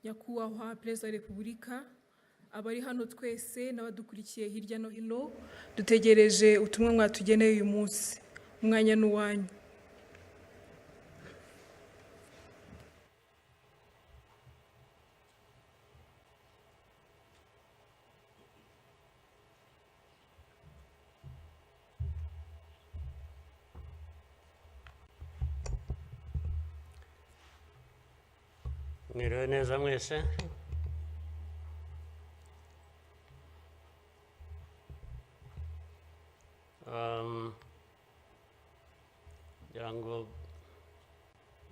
nyakubahwa perezida wa repubulika, abari hano twese n'abadukurikiye hirya no hino, dutegereje ubutumwa mwatugeneye uyu munsi. Umwanya ni uwanyu. Mwiriwe neza mwese. Ngira ngo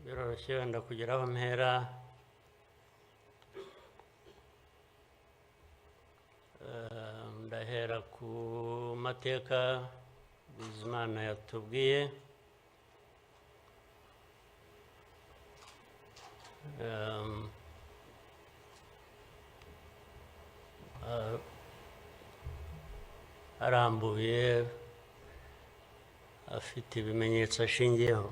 biroroshye wenda kugira aho mpera. Ndahera ku mateka Bizimana yatubwiye. Arambuye afite ibimenyetso ashingiyeho,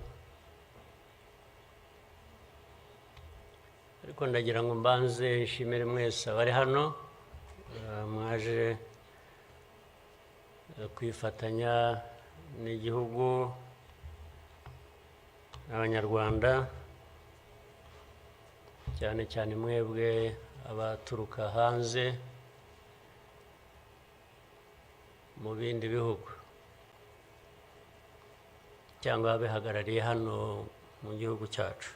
ariko ndagira ngo mbanze nshimire mwese abari hano mwaje kwifatanya n'igihugu n'abanyarwanda, cyane cyane mwebwe abaturuka hanze mu bindi bihugu cyangwa abihagarariye hano mu gihugu cyacu.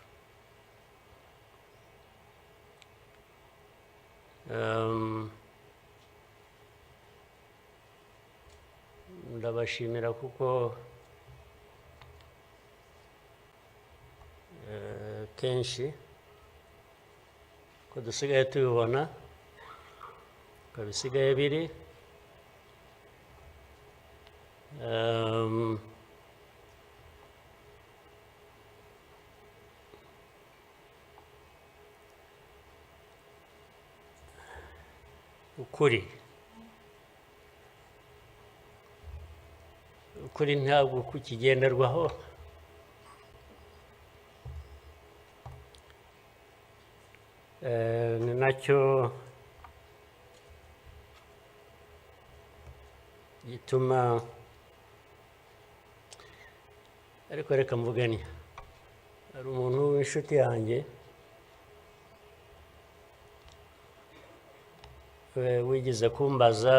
Ndabashimira kuko kenshi ko dusigaye tubibona ko bisigaye biri. ukuri ntabwo kukigenderwaho. Ni nacyo gituma, ariko reka mvugane, hari umuntu w'inshuti yanjye wigeze kumbaza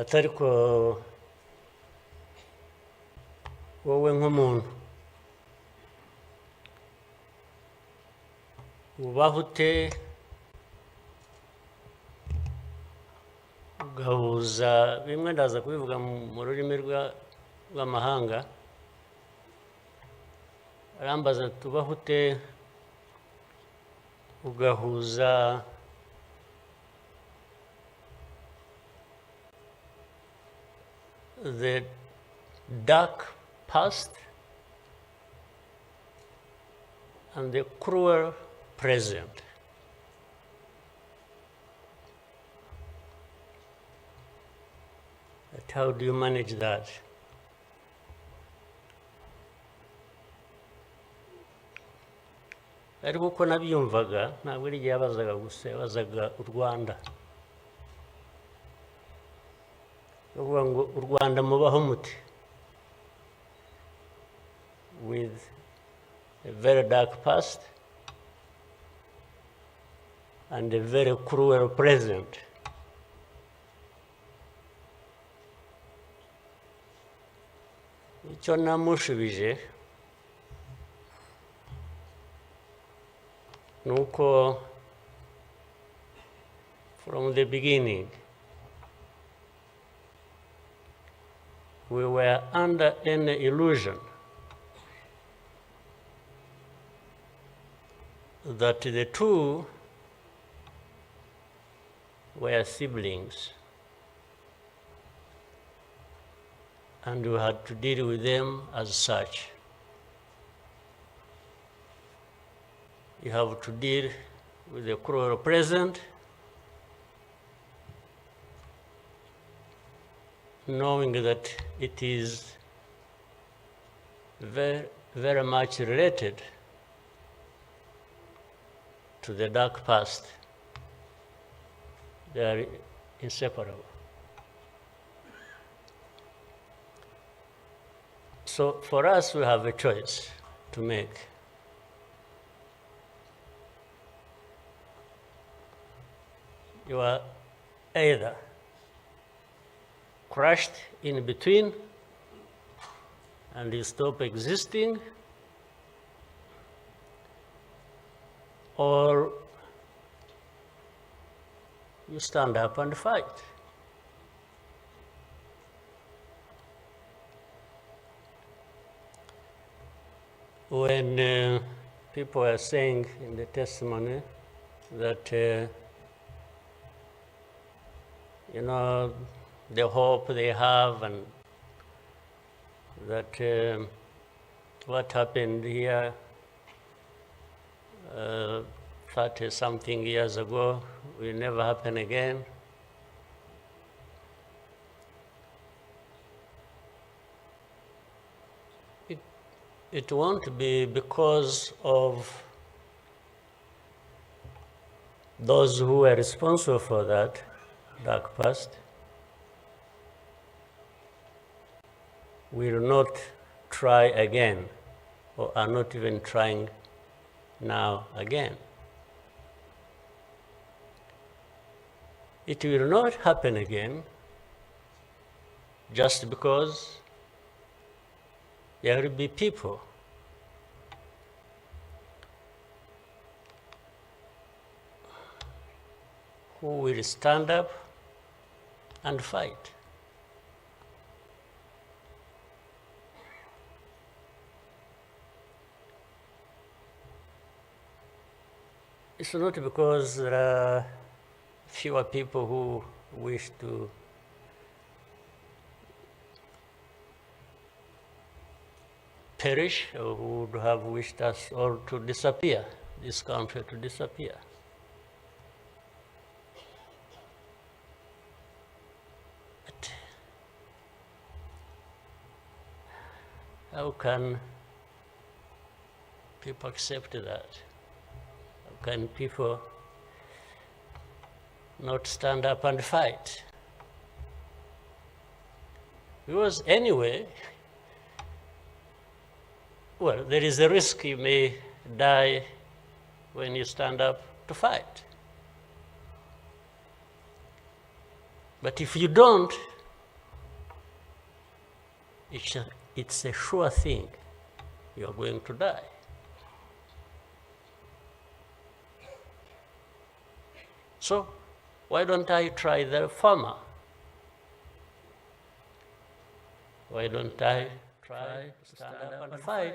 atari ko wowe nk'umuntu ubaho ute ugahuza bimwe, ndaza kubivuga mu rurimi rw'amahanga. Arambaza tubaho ute ugahuza the dark past and the cruel present. But how do you manage that? Ariko uko nabyumvaga ntabwo ari igihe yabazaga gusa, yabazaga u Rwanda. Bavuga ngo u Rwanda mubaho muti, with a very dark past and a very cruel present. Icyo namushubije nuko from the beginning we were under an illusion that the two were siblings and we had to deal with them as such. You have to deal with the cruel present, knowing that it is very, very much related to the dark past. They are inseparable. So for us, we have a choice to make. You are either crushed in between and you stop existing, or you stand up and fight. When people are saying in the testimony that, you know, the hope they have and that what happened here 30-something years ago will never happen again. It won't be because of those who were responsible for that dark past will not try again, or are not even trying now again. It will not happen again just because there will be people who will stand up and fight. It's not because there are fewer people who wish to perish or who would have wished us all to disappear, this country to disappear. But how can people accept that? How can people not stand up and fight? Because anyway, well, there is a risk you may die when you stand up to fight. But if you don't, it's a sure thing you are going to die. So why don't I try the former? Why don't I try to stand up and fight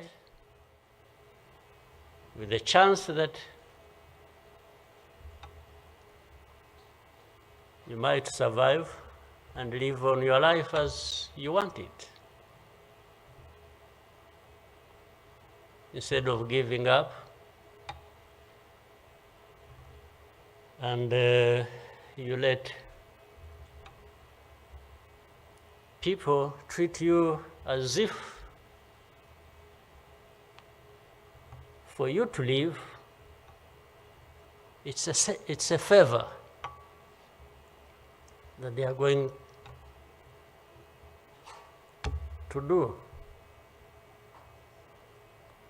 with the chance that you might survive and live on your life as you want it, instead of giving up and you let people treat you as if for you to live, it's a favor that they are going to do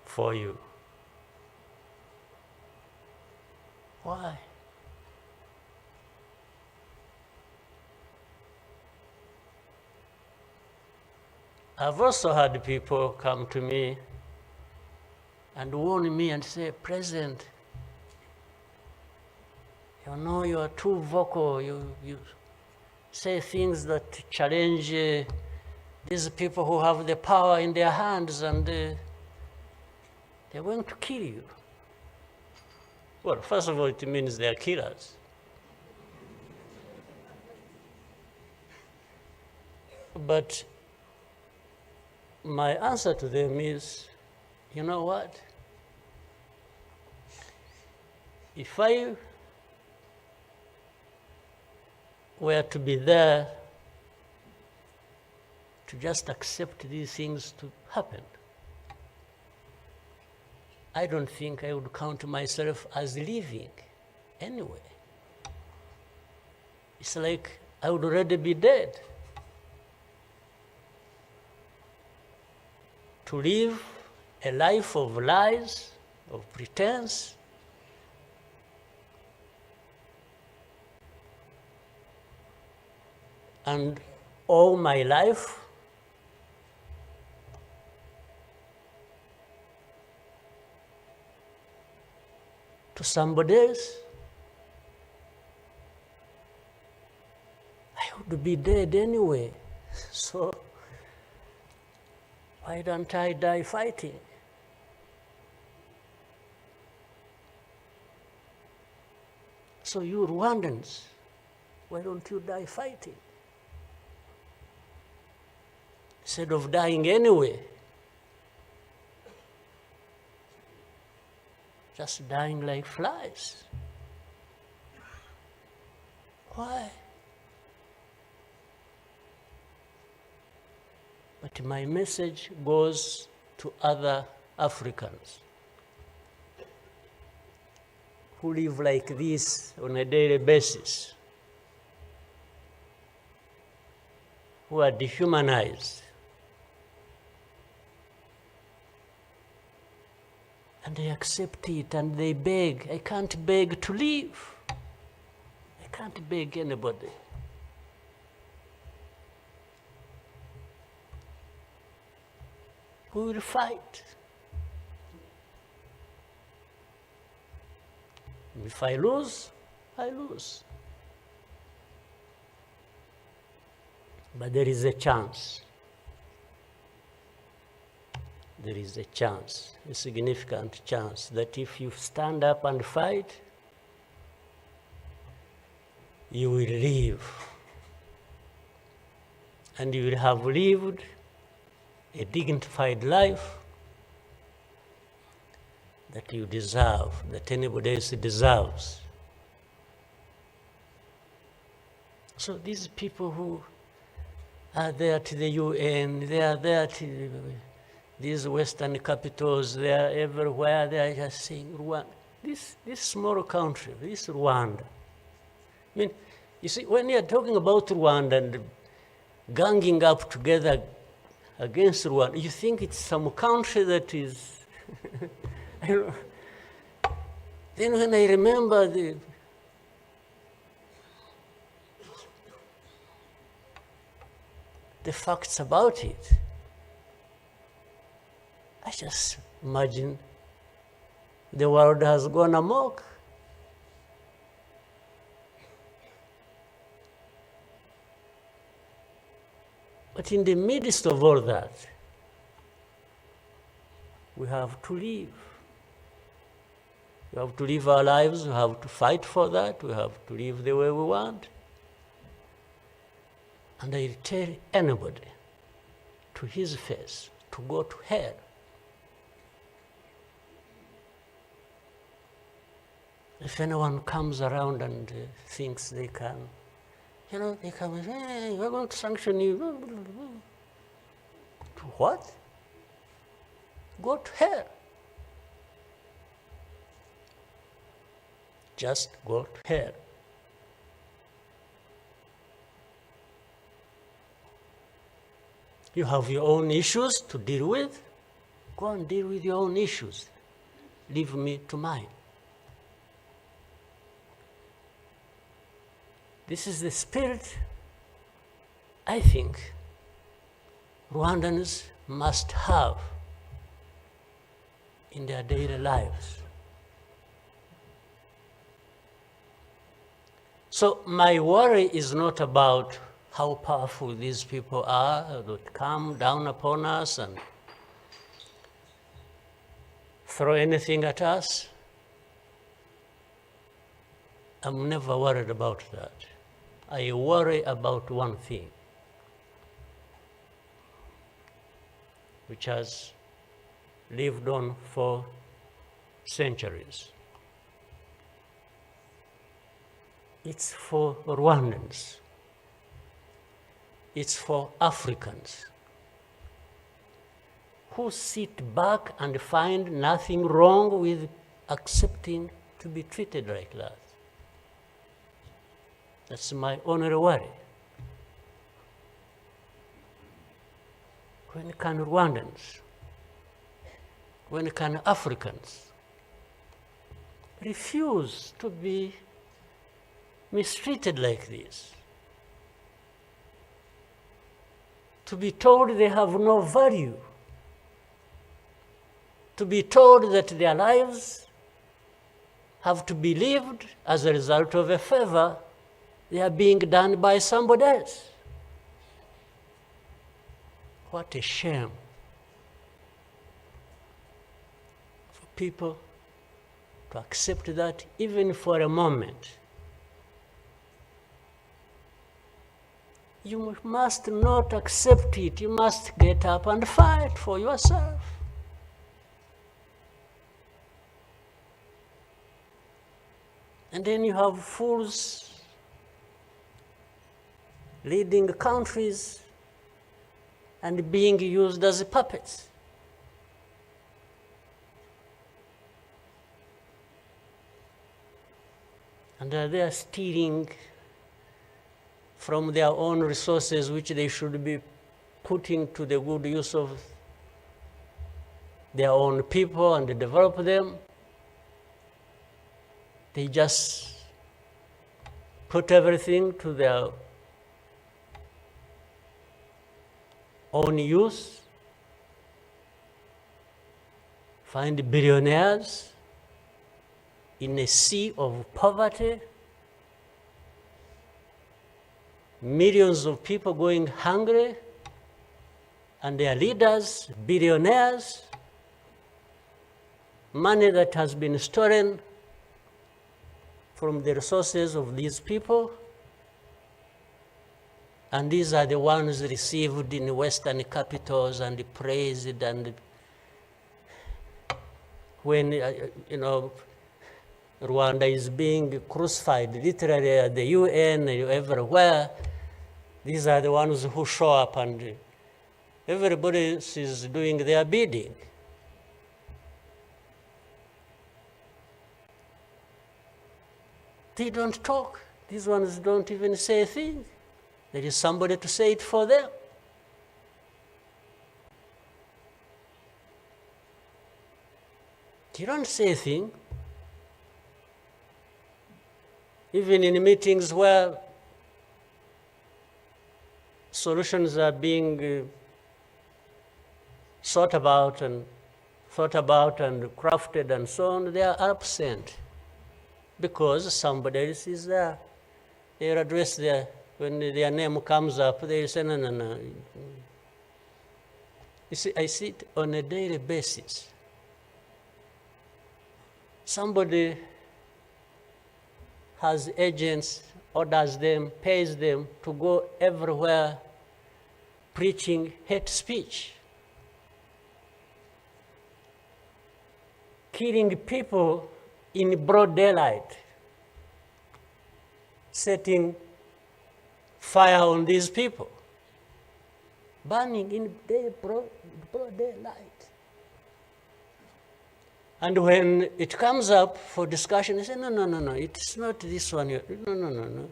for you. Why? I've also had people come to me and warn me and say, President, you know you are too vocal, you say things that challenge these people who have the power in their hands and they're going to kill you. Well, first of all, it means they're killers. But my answer to them is, you know what? If I were to be there to just accept these things to happen, I don't think I would count myself as living anyway. It's like I would already be dead. To live a life of lies, of pretense, and all my life to somebody else, I would be dead anyway. So why don't I die fighting? So you Rwandans, why don't you die fighting? Instead of dying anyway, just dying like flies. Why? But my message goes to other Africans who live like this on a daily basis, who are dehumanized. And they accept it and they beg. I can't beg to live. I can't beg anybody. We will fight. If I lose, I lose. But there is a chance. There is a chance, a significant chance, that if you stand up and fight, you will live. And you will have lived a dignified life that you deserve, that anybody else deserves. So these people who are there to the UN, they are there to these Western capitals, they are everywhere, they are just saying, Rwanda, this small country, this Rwanda. I mean, you see, when you are talking about Rwanda and ganging up together against Rwanda, you think it's some country that is, I don't know. Then when I remember the facts about it, I just imagine the world has gone amok. But in the midst of all that, we have to live. We have to live our lives, we have to fight for that, we have to live the way we want. And I tell anybody to his face to go to hell. If anyone comes around and thinks they can, they come and say, hey, we're going to sanction you. To what? Go to hell. Just go to hell. You have your own issues to deal with. Go and deal with your own issues. Leave me to mine. This is the spirit, I think, Rwandans must have in their daily lives. So my worry is not about how powerful these people are that come down upon us and throw anything at us. I'm never worried about that. I worry about one thing, which has lived on for centuries. It's for Rwandans. It's for Africans who sit back and find nothing wrong with accepting to be treated like that. That's my only worry. When can Rwandans, when can Africans refuse to be mistreated like this? To be told they have no value, to be told that their lives have to be lived as a result of a favor they are being done by somebody else. What a shame for people to accept that even for a moment. You must not accept it. You must get up and fight for yourself. And then you have fools leading countries and being used as puppets. And they are stealing from their own resources, which they should be putting to the good use of their own people and develop them. They just put everything to their own use, find billionaires in a sea of poverty, millions of people going hungry, and their leaders, billionaires, money that has been stolen from the resources of these people, and these are the ones received in Western capitals and praised, and when, Rwanda is being crucified literally at the UN, everywhere, these are the ones who show up and everybody is doing their bidding. They don't talk. These ones don't even say a thing. There is somebody to say it for them. They don't say a thing. Even in meetings where solutions are being thought about and crafted and so on, they are absent because somebody else is there. They are addressed there. When their name comes up, they say, no. You see, I see it on a daily basis. Somebody has agents, orders them, pays them to go everywhere preaching hate speech, killing people in broad daylight, setting fire on these people, burning in broad daylight. And when it comes up for discussion, they say, no, it's not this one. No.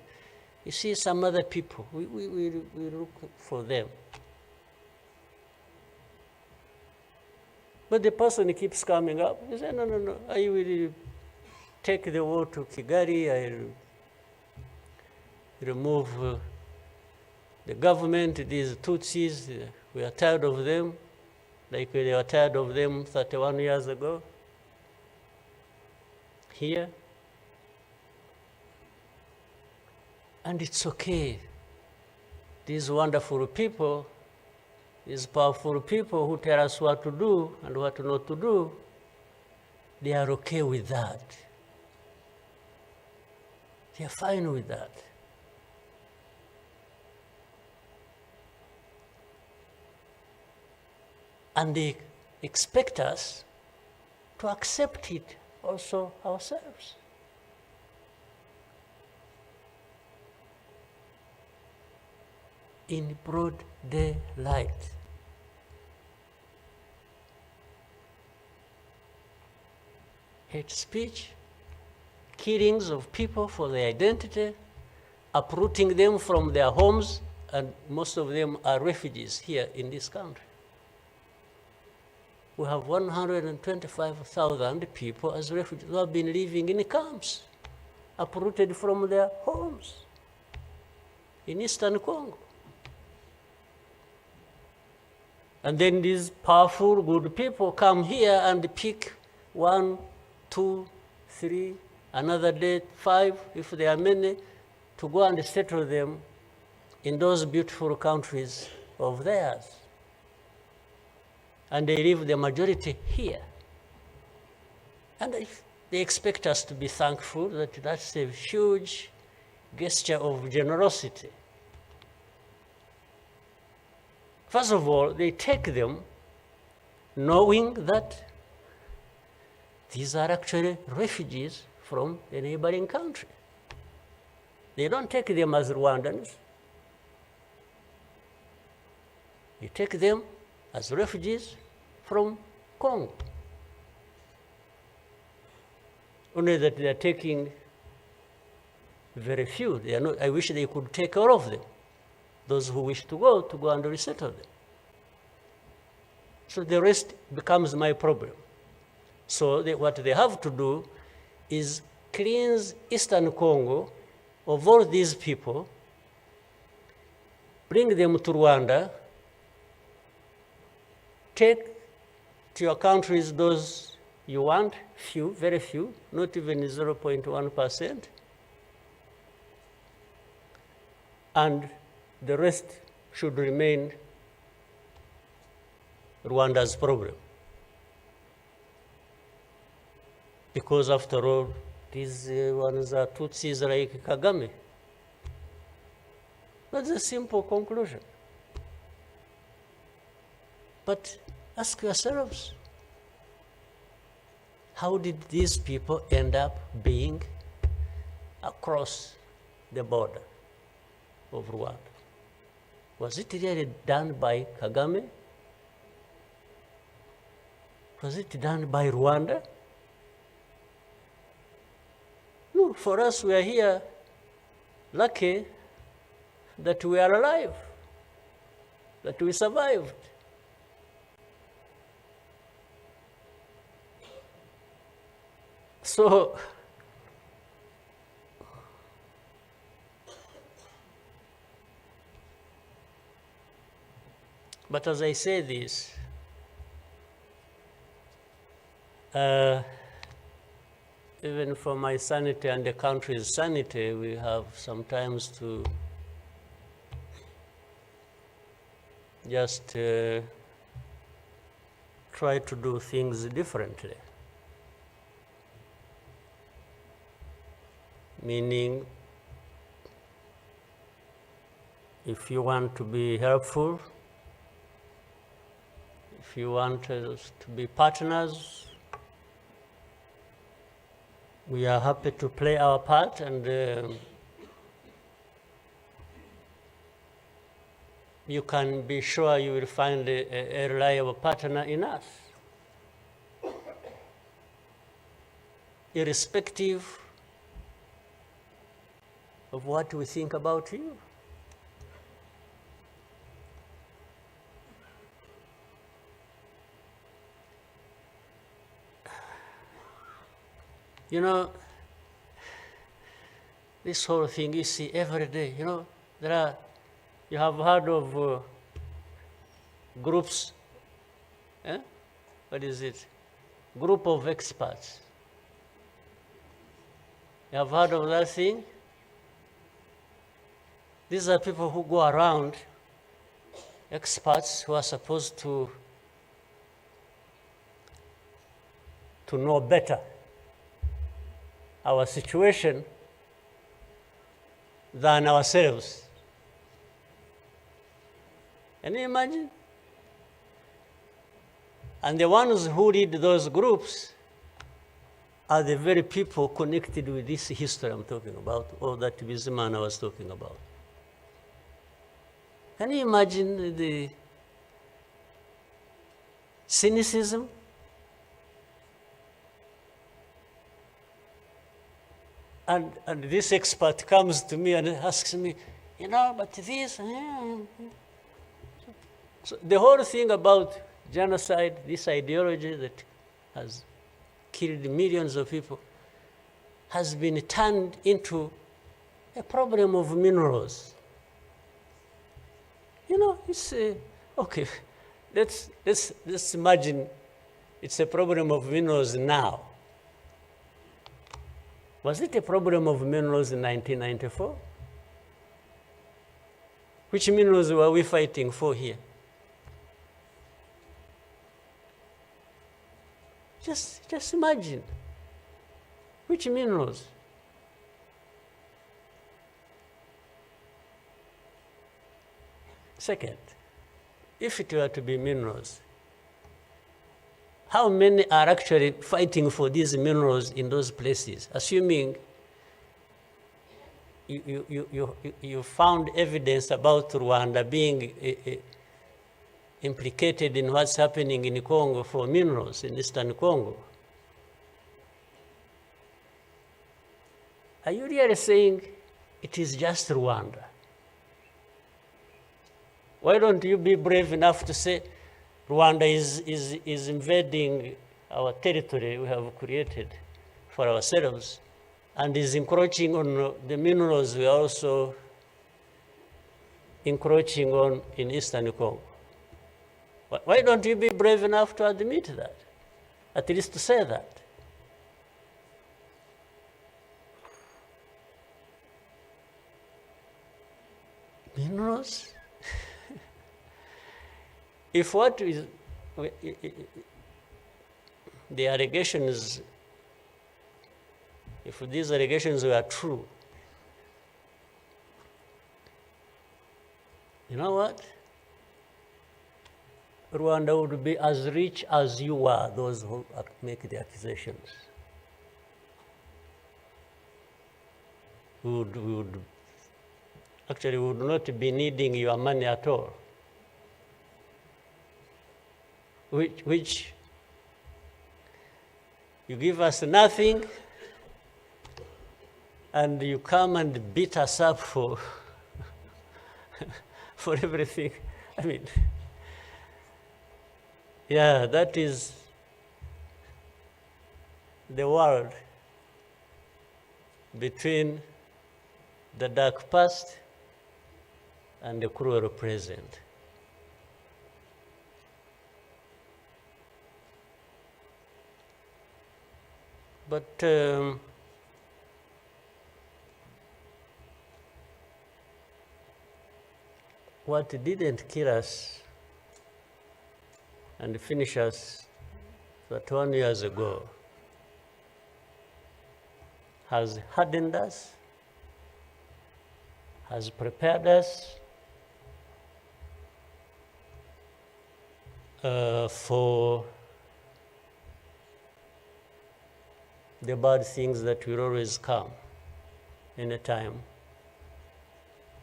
You see, some other people, we look for them. But the person keeps coming up. He says, no, I will take the war to Kigali, I remove the government, these Tutsis, we are tired of them, like they were tired of them 31 years ago. Here. And it's okay. These wonderful people, these powerful people who tell us what to do and what not to do, they are okay with that. They are fine with that. And they expect us to accept it also ourselves. In broad daylight. hate speech, killings of people for their identity, uprooting them from their homes, and most of them are refugees here in this country. We have 125,000 people as refugees who have been living in camps, uprooted from their homes in eastern Congo. And then these powerful, good people come here and pick 1, 2, 3, another day 5, if there are many, to go and settle them in those beautiful countries of theirs. And they leave the majority here. And they expect us to be thankful that that's a huge gesture of generosity. First of all, they take them knowing that these are actually refugees from a neighboring country. They don't take them as Rwandans. They take them as refugees from Congo. Only that they are taking very few. They are not, I wish they could take all of them. Those who wish to go and resettle them. So the rest becomes my problem. So what they have to do is cleanse Eastern Congo of all these people, bring them to Rwanda, take to your countries those you want, few, very few, not even 0.1%, and the rest should remain Rwanda's problem. Because after all, these ones are Tutsis like Kagame. That's a simple conclusion. But ask yourselves, how did these people end up being across the border of Rwanda? Was it really done by Kagame? Was it done by Rwanda? No, for us, we are here lucky that we are alive, that we survived. So, but as I say this, even for my sanity and the country's sanity, we have sometimes to just try to do things differently. Meaning, if you want to be helpful, if you want us to be partners, we are happy to play our part, and you can be sure you will find a reliable partner in us, irrespective of what we think about you. You know, this whole thing you see every day, you know, you have heard of groups, what is it? Group of experts. You have heard of that thing? These are people who go around, experts who are supposed to know better our situation than ourselves. Can you imagine? And the ones who lead those groups are the very people connected with this history I'm talking about, or that Bizimana I was talking about. Can you imagine the cynicism? And this expert comes to me and asks me, but this. So the whole thing about genocide, this ideology that has killed millions of people, has been turned into a problem of minerals. It's okay. Let's imagine it's a problem of minerals now. Was it a problem of minerals in 1994? Which minerals were we fighting for here? Just imagine. Which minerals? Second, if it were to be minerals, how many are actually fighting for these minerals in those places? Assuming you found evidence about Rwanda being implicated in what's happening in Congo for minerals in Eastern Congo. Are you really saying it is just Rwanda? Why don't you be brave enough to say Rwanda is invading our territory we have created for ourselves and is encroaching on the minerals we are also encroaching on in Eastern Congo? Why don't you be brave enough to admit that? At least to say that. Minerals? If what is the allegations, if these allegations were true, you know what? Rwanda would be as rich as you are, those who make the accusations. We would not be needing your money at all. Which you give us nothing and you come and beat us up for for everything. I mean, yeah, that is the world between the dark past and the cruel present. But what didn't kill us and finish us 21 years ago has hardened us, has prepared us for the bad things that will always come anytime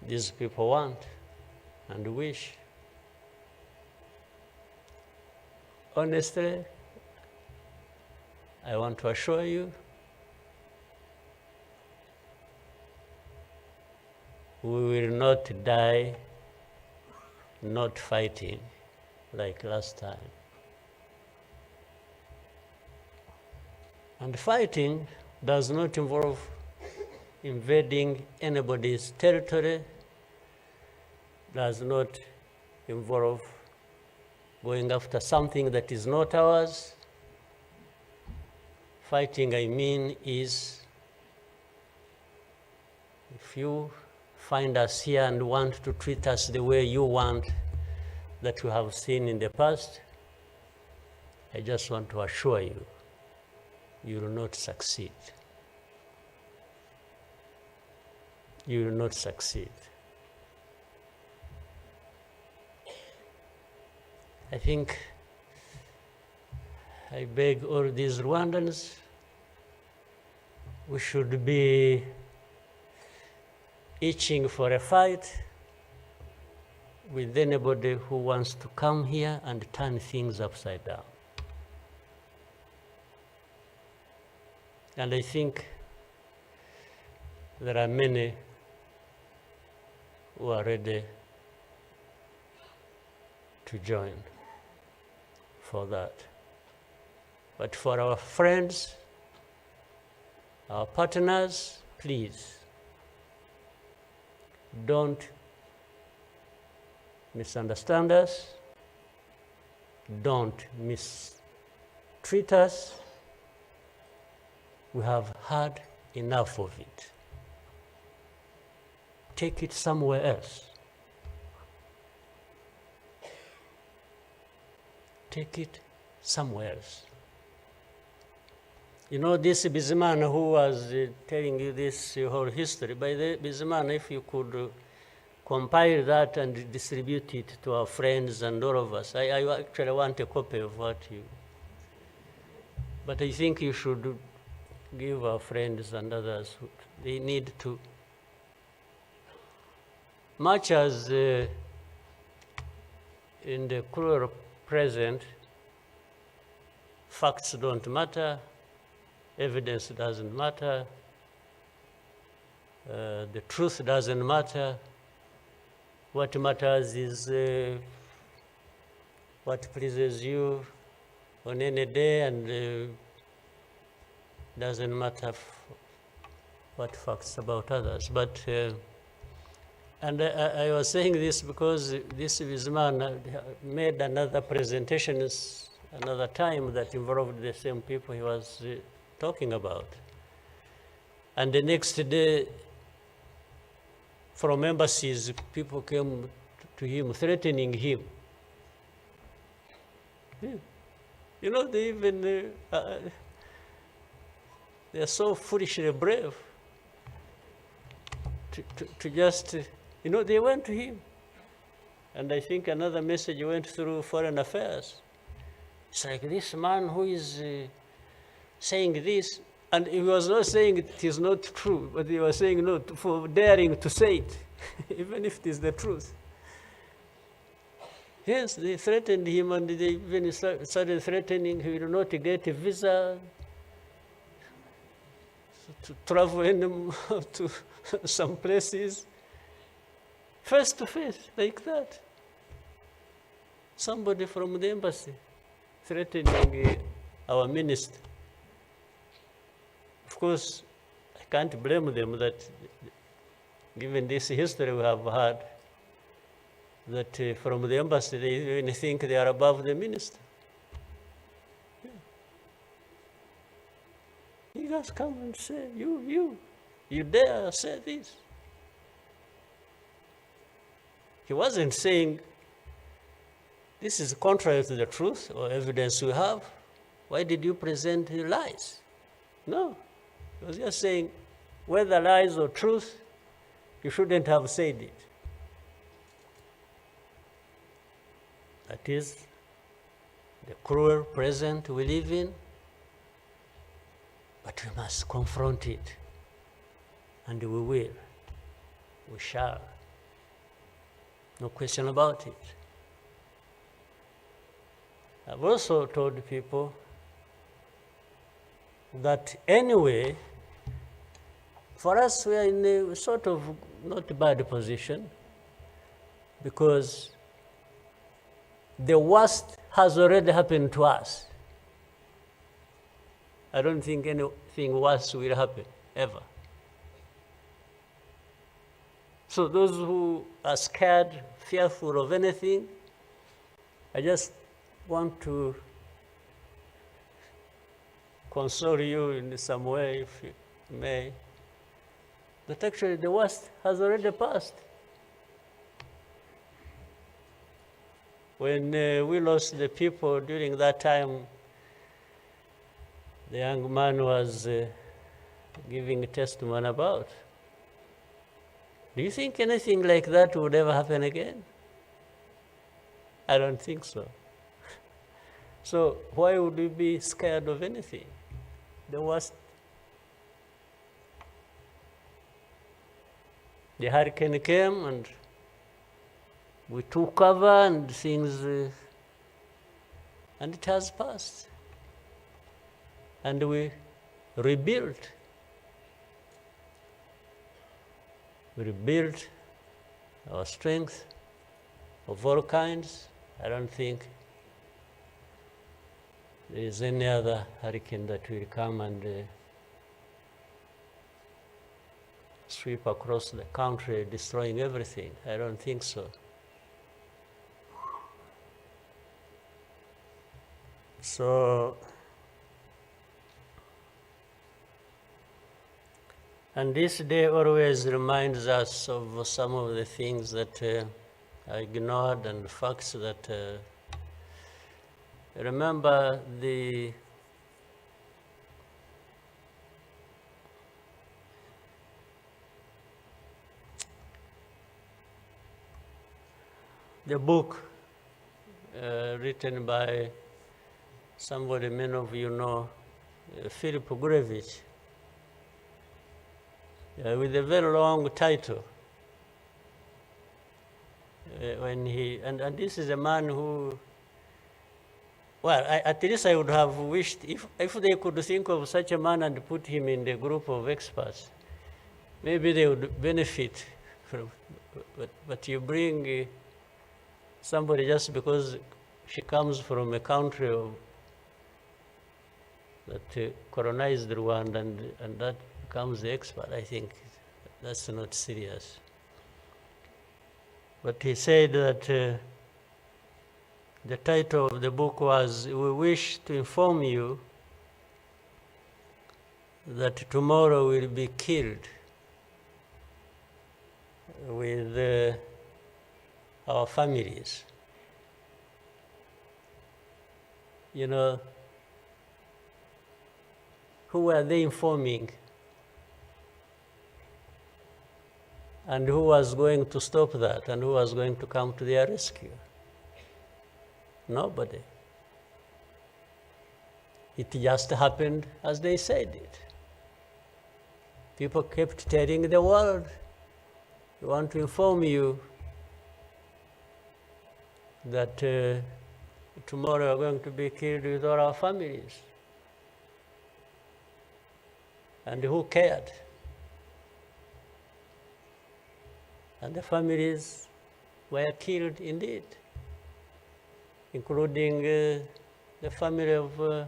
these people want and wish. Honestly, I want to assure you, we will not die not fighting like last time. And fighting does not involve invading anybody's territory, does not involve going after something that is not ours. Fighting, I mean, is if you find us here and want to treat us the way you want that you have seen in the past, I just want to assure you, you will not succeed. You will not succeed. I think I beg all these Rwandans, we should be itching for a fight with anybody who wants to come here and turn things upside down. And I think there are many who are ready to join for that. But for our friends, our partners, please, don't misunderstand us, don't mistreat us. We have had enough of it. Take it somewhere else. Take it somewhere else. You know, this Bizimana who was telling you this whole history, by the Bizimana, if you could compile that and distribute it to our friends and all of us. I actually want a copy of what you... But I think you should give our friends and others, they need to... Much as in the cruel present, facts don't matter, evidence doesn't matter, the truth doesn't matter. What matters is what pleases you on any day, and doesn't matter what facts about others. But and I was saying this because this man made another presentation another time that involved the same people he was talking about. And the next day, from embassies, people came to him, threatening him. You know, they even, they're so foolishly brave to just, you know, they went to him. And I think another message went through Foreign Affairs. It's like this man who is saying this, and he was not saying it is not true, but he was saying no for daring to say it, even if it is the truth. Yes, they threatened him, and they even started threatening he will not get a visa to travel to some places, face to face, like that. Somebody from the embassy threatening our minister. Of course, I can't blame them that, given this history we have had, that from the embassy they even think they are above the minister. Yeah. You guys come and say, you dare say this. He wasn't saying, this is contrary to the truth or evidence we have. Why did you present lies? No. He was just saying, whether lies or truth, you shouldn't have said it. That is the cruel present we live in, but we must confront it, and we will. We shall. No question about it. I've also told people that anyway, for us, we are in a sort of not bad position, because the worst has already happened to us. I don't think anything worse will happen, ever. So those who are scared, fearful of anything, I just want to console you in some way, if you may, that actually the worst has already passed. When we lost the people during that time, the young man was giving a testimony about. Do you think anything like that would ever happen again? I don't think so. So why would we be scared of anything? The worst. The hurricane came and we took cover and things, and it has passed. And we rebuilt. we rebuild our strength of all kinds. I don't think there is any other hurricane that will come and sweep across the country, destroying everything. I don't think so. So, and this day always reminds us of some of the things that I ignored and the facts that remember the book written by somebody many of you know, Philip Gurevich, with a very long title. When he and this is a man who, well, at least I would have wished if they could think of such a man and put him in the group of experts, maybe they would benefit from. But you bring somebody just because she comes from a country that colonized Rwanda and that becomes the expert. I think that's not serious. But he said that the title of the book was, "We wish to inform you that tomorrow will be killed with our families." You know, who were they informing? And who was going to stop that? And who was going to come to their rescue? Nobody. It just happened as they said it. People kept telling the world, "We want to inform you that tomorrow we're going to be killed with all our families." And who cared? And the families were killed indeed, including the family of the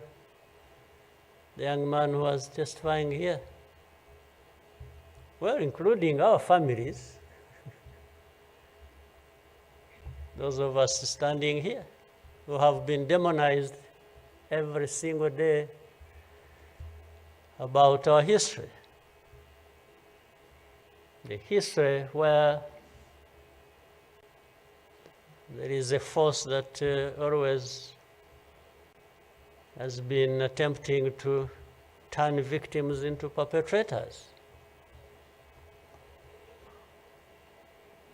young man who was testifying here. Well, including our families, those of us standing here, who have been demonized every single day about our history. The history where there is a force that always has been attempting to turn victims into perpetrators.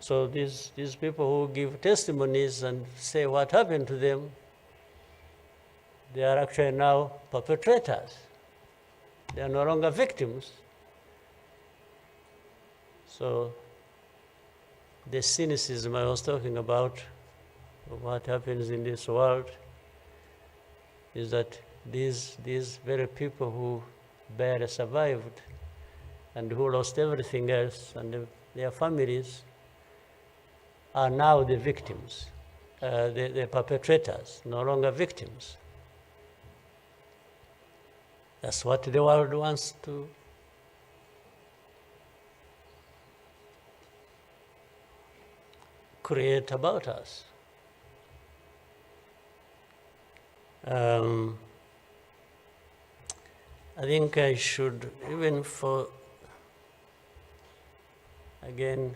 So these people who give testimonies and say what happened to them, they are actually now perpetrators. They are no longer victims. So the cynicism I was talking about of what happens in this world is that these very people who barely survived and who lost everything else and their families are now the victims, the perpetrators, no longer victims. That's what the world wants to create about us. I think I should, even for, again,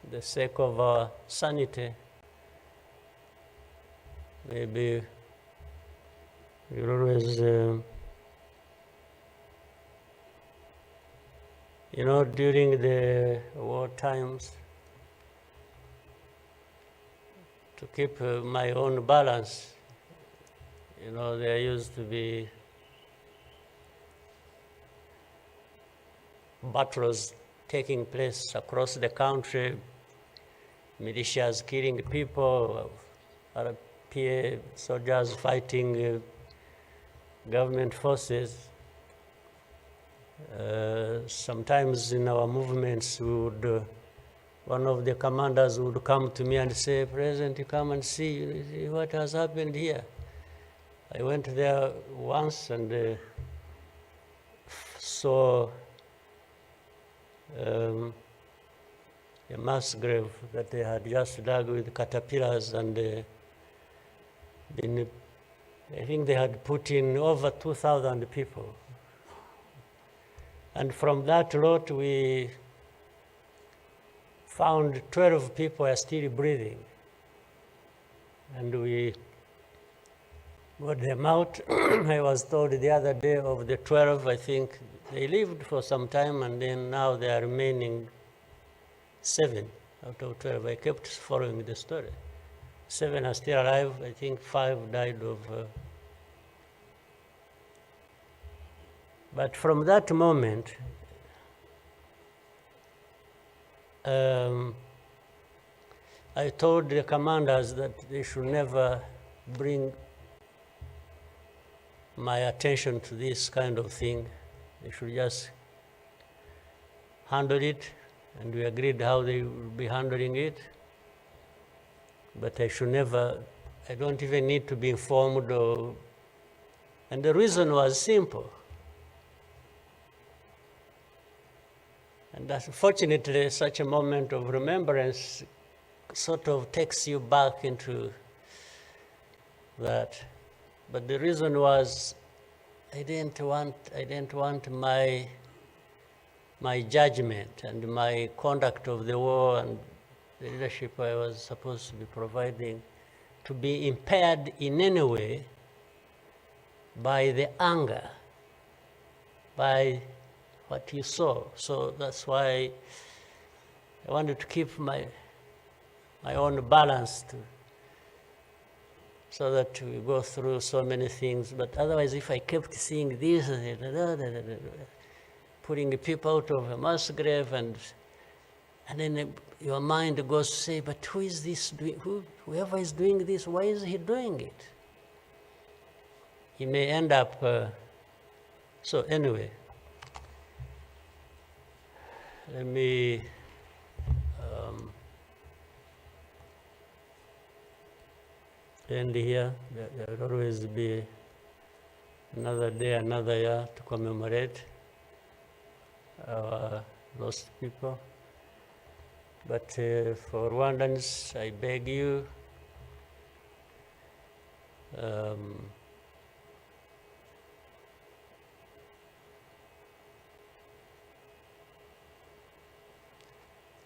the sake of our sanity, maybe we always, you know, during the war times, to keep my own balance, you know, there used to be battles taking place across the country, militias killing people, RPA soldiers fighting government forces. Sometimes in our movements we would one of the commanders would come to me and say, President, you come and see what has happened here. I went there once and saw a mass grave that they had just dug with caterpillars, and I think they had put in over 2,000 people. And from that lot, we found 12 people are still breathing. And we got them out. I was told the other day of the 12, I think they lived for some time, and then now they are remaining 7 out of 12. I kept following the story. 7 are still alive. I think 5 died of... But from that moment, I told the commanders that they should never bring my attention to this kind of thing. They should just handle it, and we agreed how they would be handling it. But I should never, I don't even need to be informed or, and the reason was simple. And unfortunately, such a moment of remembrance sort of takes you back into that. But the reason was I didn't want my judgment and my conduct of the war and the leadership I was supposed to be providing to be impaired in any way by the anger, by what you saw. So that's why I wanted to keep my own balance so that we go through so many things. But otherwise, if I kept seeing this, putting people out of a mass grave, and then your mind goes to say, but who is this doing? Whoever is doing this, why is he doing it? He may end up. So anyway, let me end here. There will always be another day, another year to commemorate our lost people. But for Rwandans, I beg you,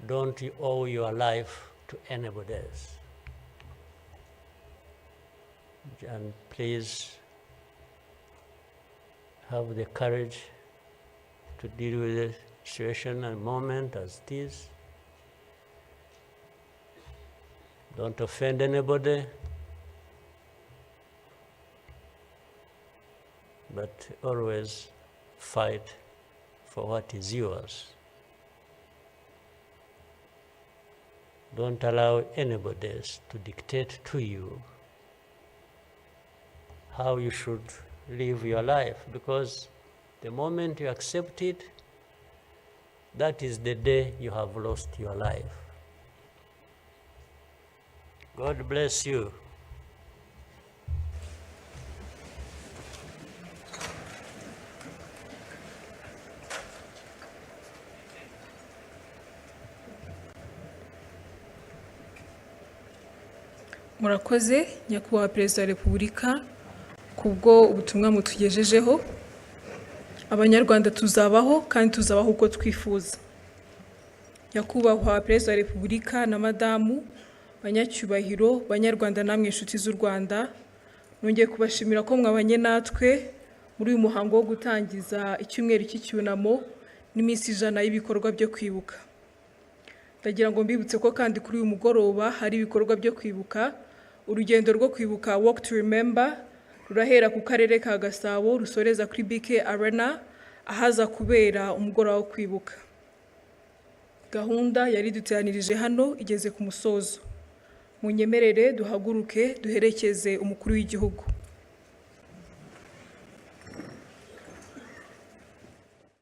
don't you owe your life to anybody else. And please have the courage to deal with the situation and moment as it is. Don't offend anybody, but always fight for what is yours. Don't allow anybody else to dictate to you how you should live your life, because the moment you accept it, that is the day you have lost your life. God bless you. Murakoze nyakubahwa Perezida wa Repubulika kubwo ubutumwa mutugejejeho. Abanyarwanda tuzabaho kandi tuzabaho uko twifuza. Nyakubahwa Perezida wa Repubulika na Madamu, banyacyubahiro, banyarwanda namwe inshuti z'u Rwanda, nongeye kubashimira ko mwabanye natwe muri uyu muhango wo gutangiza icyumweru cy'icyunamo n'iminsi 100 y'ibikorwa byo kwibuka. Ndagira ngo mbibutse ko kandi kuri uyu mugoroba hari ibikorwa byo kwibuka. Urugendo rwo kwibuka Walk to Remember rurahera ku karere ka Gasabo rusoreza kuri BK Arena ahaza kubera umugoroba wo kwibuka. Gahunda yari duteranirije hano igeze ku musozo. Munyemerere duhaguruke duherekeze umukuru w'igihugu.